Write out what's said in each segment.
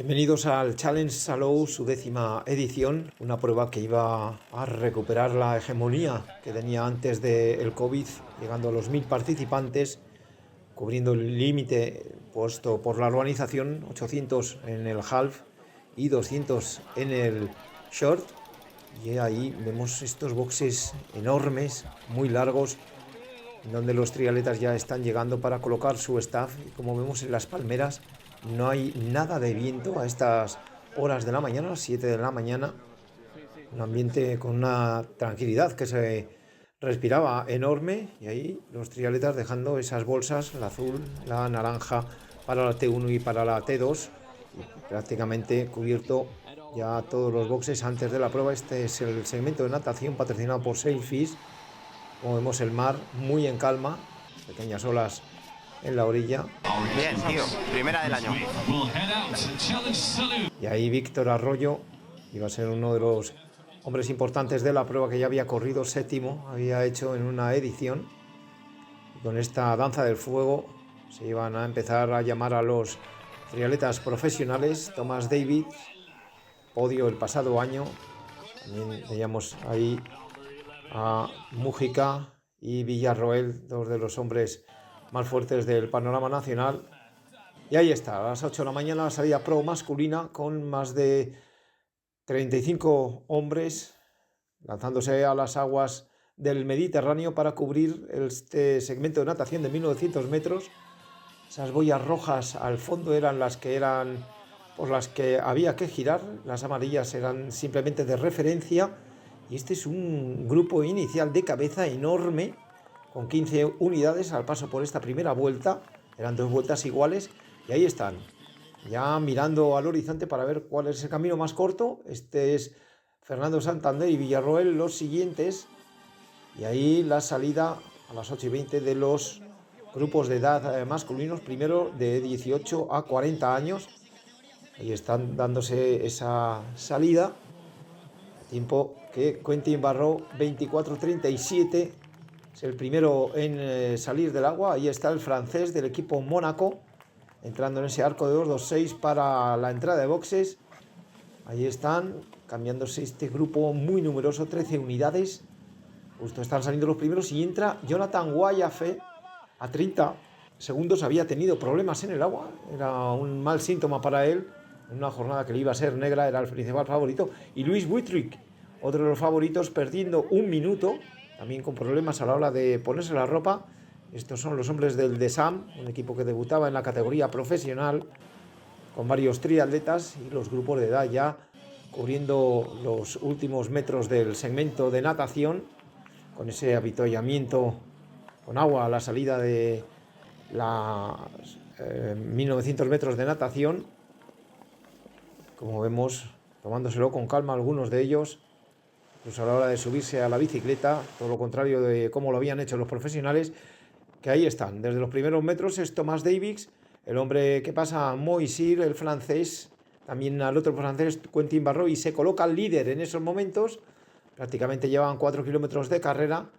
Bienvenidos al Challenge Salou, su 10ª edición, una prueba que iba a recuperar la hegemonía que tenía antes del COVID, llegando a los 1000 participantes, cubriendo el límite puesto por la organización, 800 en el half y 200 en el short. Y ahí vemos estos boxes enormes, muy largos, donde los triatletas ya están llegando para colocar su staff. Y como vemos en las palmeras, no hay nada de viento a estas horas de la mañana, a las 7 de la mañana. Un ambiente con una tranquilidad que se respiraba enorme. Y ahí los triatletas dejando esas bolsas, la azul, la naranja para la T1 y para la T2. Y prácticamente cubierto ya todos los boxes antes de la prueba. Este es el segmento de natación patrocinado por Sailfish. Como vemos, el mar muy en calma, pequeñas olas en la orilla. Bien, tío, primera del año. Y ahí Víctor Arroyo iba a ser uno de los hombres importantes de la prueba, que ya había corrido séptimo, había hecho en una edición. Y con esta danza del fuego se iban a empezar a llamar a los triatletas profesionales. Thomas Davis, podio el pasado año. También veíamos ahí a Mújica y Villarroel, dos de los hombres más fuertes del panorama nacional. Y ahí está, a las 8 de la mañana, la salida pro masculina, con más de 35 hombres lanzándose a las aguas del Mediterráneo para cubrir este segmento de natación de 1900 metros. Esas boyas rojas al fondo eran las que por las que había que girar, las amarillas eran simplemente de referencia. Y este es un grupo inicial de cabeza enorme, con 15 unidades al paso por esta primera vuelta. Eran 2 vueltas iguales. Y ahí están, ya mirando al horizonte para ver cuál es el camino más corto. Este es Fernando Santander y Villarroel, los siguientes. Y ahí la salida a las 8:20 de los grupos de edad masculinos, primero de 18 a 40 años. Ahí están dándose esa salida. Tiempo que Quentin Barraud, 24:37, es el primero en salir del agua. Ahí está el francés del equipo Mónaco, entrando en ese arco de 2:26 para la entrada de boxes. Ahí están cambiándose este grupo muy numeroso, 13 unidades. Justo están saliendo los primeros y entra Jonathan Guayafe. A 30 segundos había tenido problemas en el agua, era un mal síntoma para él. En una jornada que le iba a ser negra, era el principal favorito. Y Luis Buitrick, otro de los favoritos, perdiendo un minuto, también con problemas a la hora de ponerse la ropa. Estos son los hombres del DESAM, un equipo que debutaba en la categoría profesional, con varios triatletas y los grupos de edad ya cubriendo los últimos metros del segmento de natación, con ese avituallamiento con agua a la salida de las 1900 metros de natación. Como vemos, tomándoselo con calma algunos de ellos, incluso a la hora de subirse a la bicicleta, todo lo contrario de cómo lo habían hecho los profesionales. Que ahí están, desde los primeros metros es Thomas Davis, el hombre que pasa a Moisir, el francés, también al otro francés, Quentin Barraud, y se coloca líder en esos momentos. Prácticamente llevaban 4 kilómetros de carrera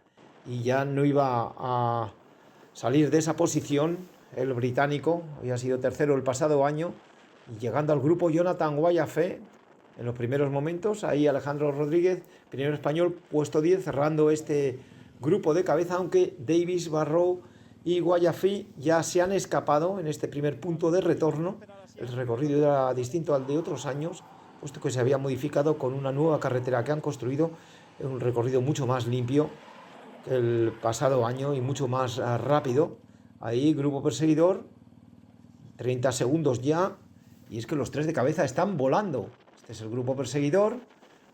y ya no iba a salir de esa posición. El británico había sido tercero el pasado año, y llegando al grupo Jonathan Guayafe en los primeros momentos. Ahí Alejandro Rodríguez, primero español, puesto 10, cerrando este grupo de cabeza, aunque Davis, Barraud y Guayafe ya se han escapado en este primer punto de retorno. El recorrido era distinto al de otros años, puesto que se había modificado con una nueva carretera que han construido, un recorrido mucho más limpio que el pasado año y mucho más rápido. Ahí grupo perseguidor, 30 segundos ya, y es que los 3 de cabeza están volando. Este es el grupo perseguidor,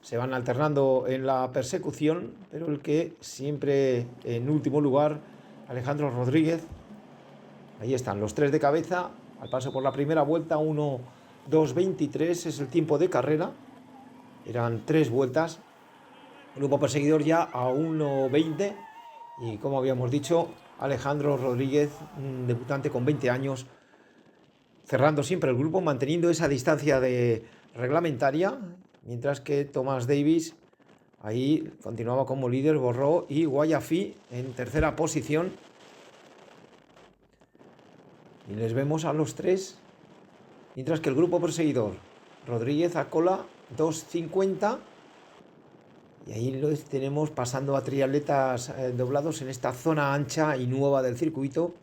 se van alternando en la persecución, pero el que siempre en último lugar, Alejandro Rodríguez. Ahí están los 3 de cabeza, al paso por la primera vuelta, 1:2:23 es el tiempo de carrera. Eran 3 vueltas. Grupo perseguidor ya a 1:20. Y como habíamos dicho, Alejandro Rodríguez, un debutante con 20 años, cerrando siempre el grupo, manteniendo esa distancia reglamentaria, mientras que Thomas Davis ahí continuaba como líder, Barraud y Guayafe en tercera posición. Y les vemos a los 3 mientras que el grupo perseguidor, Rodríguez a cola 2.50. Y ahí lo tenemos pasando a triatletas doblados en esta zona ancha y nueva del circuito.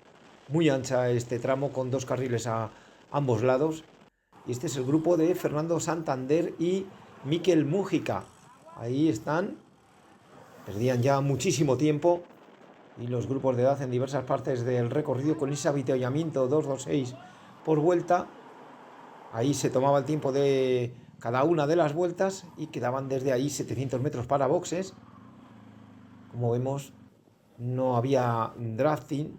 Muy ancha este tramo con 2 carriles a ambos lados. Y este es el grupo de Fernando Santander y Mikel Mújica. Ahí están. Perdían ya muchísimo tiempo. Y los grupos de edad en diversas partes del recorrido con ese avituallamiento 2.26 por vuelta. Ahí se tomaba el tiempo de cada una de las vueltas y quedaban desde ahí 700 metros para boxes. Como vemos, no había drafting,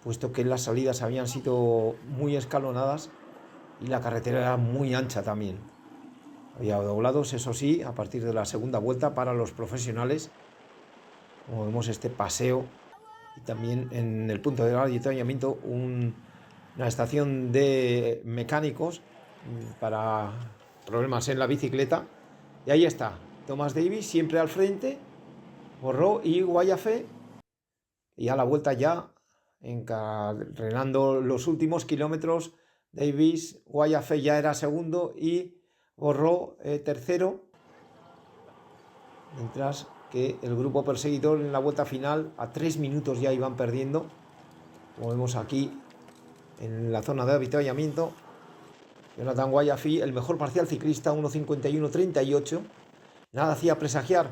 puesto que las salidas habían sido muy escalonadas y la carretera era muy ancha también. Había doblados, eso sí, a partir de la segunda vuelta para los profesionales. Como vemos, este paseo, y también en el punto de avituallamiento una estación de mecánicos para problemas en la bicicleta. Y ahí está Thomas Davis siempre al frente, Borró y Guayafe, y a la vuelta ya encarrilando los últimos kilómetros. Davis, Guayafe ya era segundo y Borró tercero, mientras que el grupo perseguidor en la vuelta final a 3 minutos ya iban perdiendo, como vemos aquí en la zona de avituallamiento. Jonathan Guayafi, el mejor parcial ciclista, 1.51.38. Nada hacía presagiar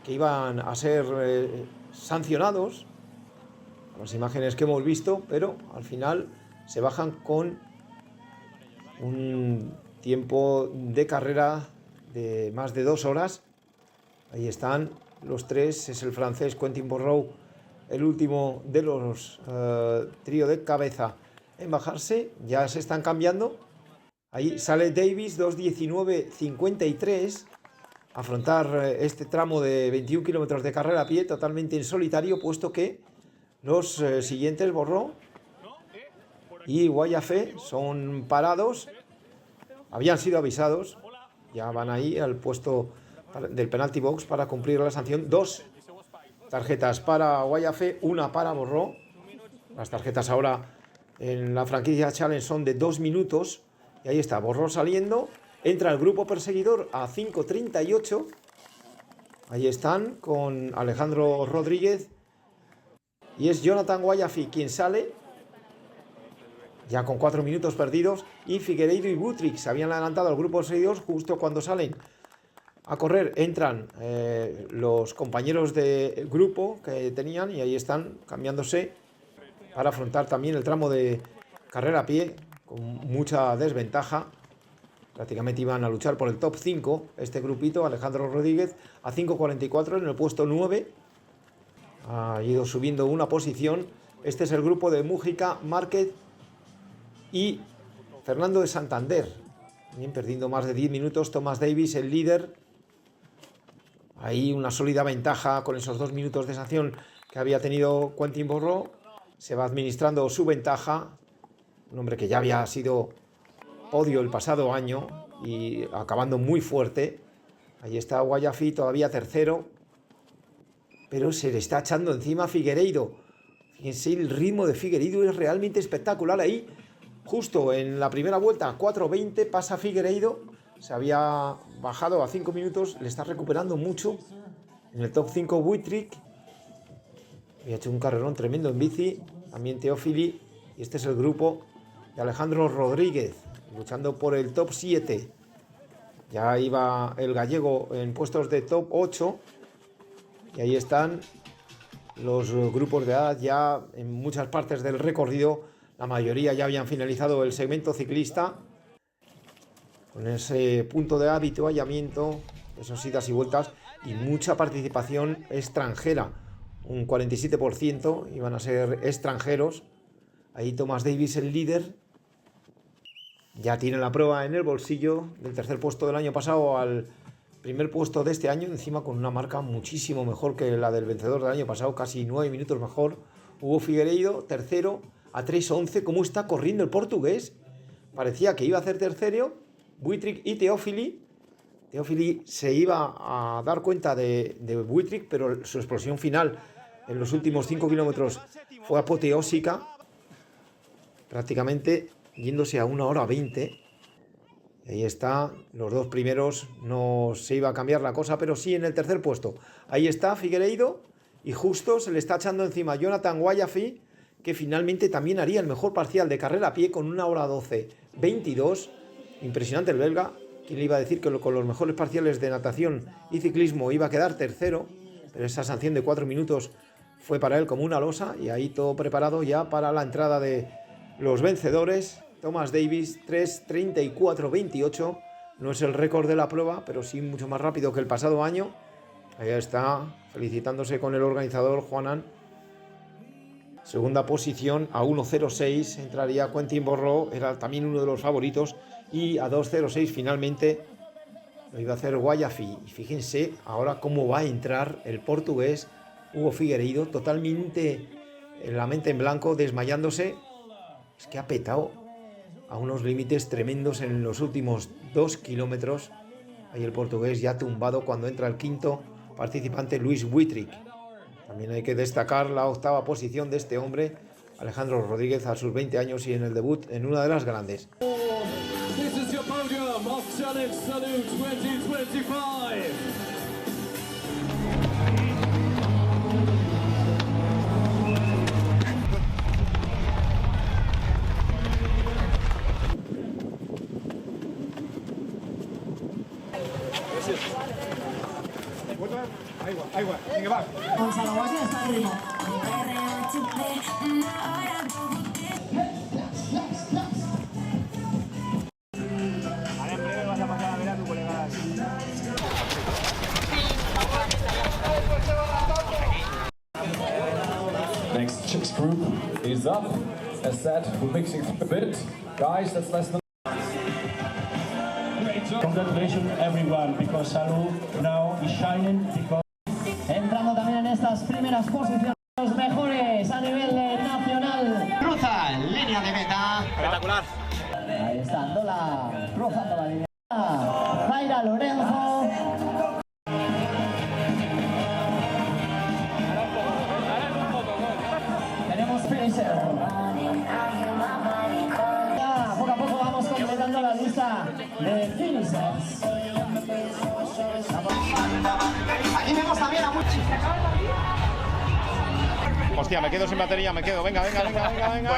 que iban a ser sancionados, las imágenes que hemos visto, pero al final se bajan con un tiempo de carrera de más de 2 horas. Ahí están los tres, es el francés Quentin Borrou, el último de los trío de cabeza en bajarse. Ya se están cambiando. Ahí sale Davis, 2.19.53, afrontar este tramo de 21 kilómetros de carrera a pie totalmente en solitario, puesto que los siguientes, Borró y Guayafe, son parados, habían sido avisados, ya van ahí al puesto del penalty box para cumplir la sanción. 2 tarjetas para Guayafe, 1 para Borró. Las tarjetas ahora en la franquicia Challenge son de 2 minutos. Y ahí está, Borró saliendo. Entra el grupo perseguidor a 5.38. Ahí están con Alejandro Rodríguez. Y es Jonathan Guayafi quien sale, ya con 4 minutos perdidos. Y Figueiredo y Butrick se habían adelantado al grupo perseguidor. Justo cuando salen a correr, entran los compañeros de grupo que tenían. Y ahí están cambiándose para afrontar también el tramo de carrera a pie con mucha desventaja. Prácticamente iban a luchar por el top 5 este grupito. Alejandro Rodríguez a 5.44 en el puesto 9. Ha ido subiendo una posición. Este es el grupo de Mújica, Márquez y Fernando de Santander. Bien, perdiendo más de 10 minutos. Thomas Davis, el líder. Ahí una sólida ventaja con esos 2 minutos de sanción que había tenido Quentin Borró. Se va administrando su ventaja. Un hombre que ya había sido podio el pasado año y acabando muy fuerte. Ahí está Guayafi, todavía tercero, pero se le está echando encima Figueiredo. Fíjense, el ritmo de Figueiredo es realmente espectacular. Ahí, justo en la primera vuelta, 4.20, pasa Figueiredo. Se había bajado a 5 minutos, le está recuperando mucho. En el top 5, Butrick. Había hecho un carrerón tremendo en bici. También Teófili. Y este es el grupo de Alejandro Rodríguez, luchando por el top 7. Ya iba el gallego en puestos de top 8. Y ahí están los grupos de edad ya en muchas partes del recorrido. La mayoría ya habían finalizado el segmento ciclista, con ese punto de avituallamiento, esas idas y vueltas, y mucha participación extranjera. Un 47% iban a ser extranjeros. Ahí Thomas Davis, el líder, ya tiene la prueba en el bolsillo, del tercer puesto del año pasado al primer puesto de este año, encima con una marca muchísimo mejor que la del vencedor del año pasado, casi 9 minutos mejor. Hugo Figueiredo, tercero, a 3.11. ¿Cómo está corriendo el portugués? Parecía que iba a hacer tercero. Butrick y Teófili. Teófili se iba a dar cuenta de Butrick, pero su explosión final en los últimos 5 kilómetros fue apoteósica. Prácticamente yéndose a 1 hora 20. Y ahí está, los dos primeros no se iba a cambiar la cosa, pero sí en el tercer puesto. Ahí está Figueiredo y justo se le está echando encima Jonathan Guayafi, que finalmente también haría el mejor parcial de carrera a pie con 1 hora 12:22. Impresionante el belga. ¿Quién le iba a decir que con los mejores parciales de natación y ciclismo iba a quedar tercero? Pero esa sanción de 4 minutos fue para él como una losa, y ahí todo preparado ya para la entrada de los vencedores. Thomas Davis, 3:34:28. No es el récord de la prueba, pero sí mucho más rápido que el pasado año. Ahí está, felicitándose con el organizador Juanan. Segunda posición, a 1:06 entraría Quentin Borró, era también uno de los favoritos, y a 2:06 finalmente lo iba a hacer Guayafi. Y fíjense ahora cómo va a entrar el portugués Hugo Figueiredo, totalmente en la mente en blanco, desmayándose. Es que ha petado a unos límites tremendos en los últimos 2 kilómetros. Ahí el portugués ya tumbado cuando entra el quinto participante, Luis Wittrick. También hay que destacar la 8ª posición de este hombre, Alejandro Rodríguez, a sus 20 años y en el debut en una de las grandes. Venga, va. Gonzalo Guayafi está arriba. Ahora en breve vas a pasar a ver a tu colega. Next chicks group is up. As said, we're mixing a bit. Guys, that's less than... Congratulations everyone, because Salud now is shining because... Entrando también en estas primeras posiciones los mejores a nivel nacional. Cruza en línea de meta. Espectacular. Ahí está Andola cruzando la línea. Zaira Lorenzo. Tenemos finisher. Ya, poco a poco vamos completando la lista de finishers. Aquí vemos también a muchos. Hostia, me quedo sin batería, me quedo. Venga.